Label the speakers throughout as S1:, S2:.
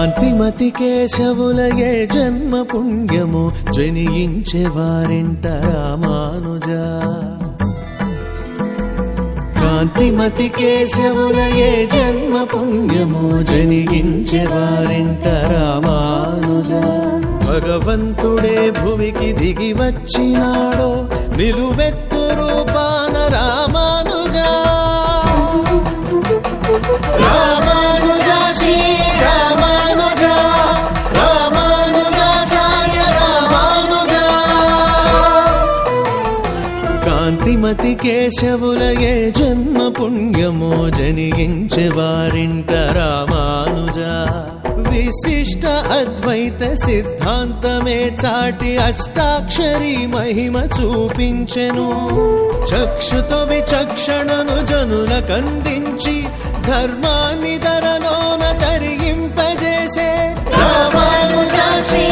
S1: కాంతిమతి కేశవులయే జన్మ పుణ్యము జనించే వారింట రామానుజా. కాంతిమతి కేశవులయే జన్మ పుణ్యము జనించే వారింట రామానుజా. భగవంతుడే భువికి దిగి వచ్చినాడో నిలువెత్తు రూపాన రామానుజా. రామానుజా శ్రీ రామానుజా, రామానుజాచార్య రామానుజా. కాంతిమతి కేశవులయే జన్మ పుణ్యము జనించే వారింట రామానుజా. విశిష్ట అద్వైత సిద్ధాంతమే చాటి అష్టాక్షరి మహిమ చూపించెను. చక్షుతో విచక్షణను జనులకందించి ధర్మాన్ని ధరలోన తరిగింపజేసే రామానుజా శ్రీ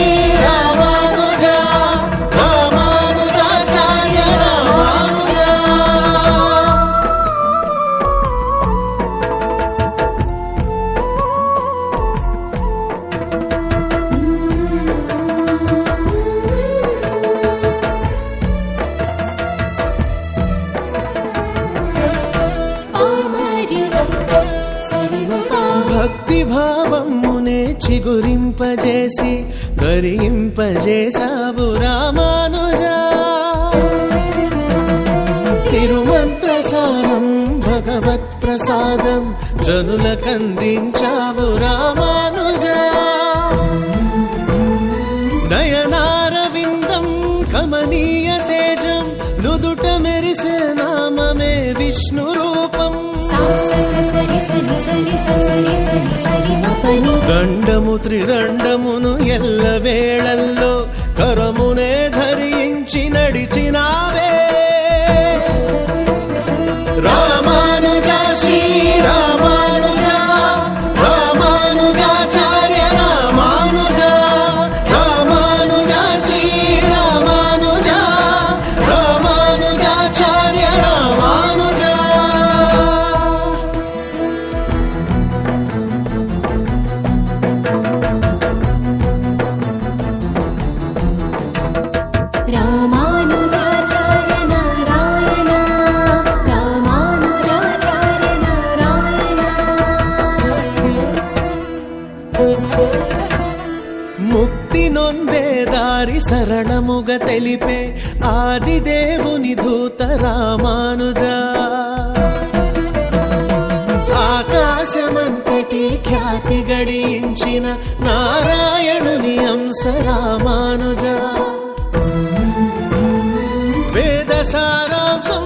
S1: రామానుజా, రామానుజాచార్య రామానుజా. భక్తి భావమునే చిగురింపజేసి ధరింపజేసావు రామానుజా. తిరుమంత్రసారం భగవత్ ప్రసాదం జనులకందించావు రామానుజా. నయనారవిందం కమనీయ తేజం నుదుట మెరిసే నామమే విష్ణు రూపం. దండము త్రిదండమును ఎల్ల వేళల్లో కరమునే ధరించి నడిచినావే రామానుజా శ్రీ రామానుజా, రామానుజాచార్య రామానుజా. రామానుజా శ్రీ రామానుజా, రామానుజాచార్య రామానుజా.
S2: రామానుజాచార్య నారాయణ, రామానుజాచార్య నారాయణ.
S1: ముక్తి నొందే దారి సరళముగా తెలిపే ఆదిదేవుని దూత రామానుజా. ఆకాశమంతటి ఖ్యాతి గడించిన నారాయణుని అంశ రామానుజా. వేద సారాంశం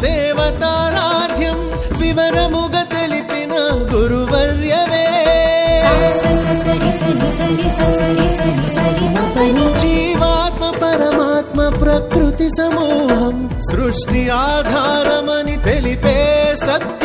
S1: దేవతారాధ్యం వివరముగా తెలిపిన గురువర్యవే. జీవాత్మ పరమాత్మ ప్రకృతి సమూహం సృష్టి ఆధారమని తెలిపే సత్య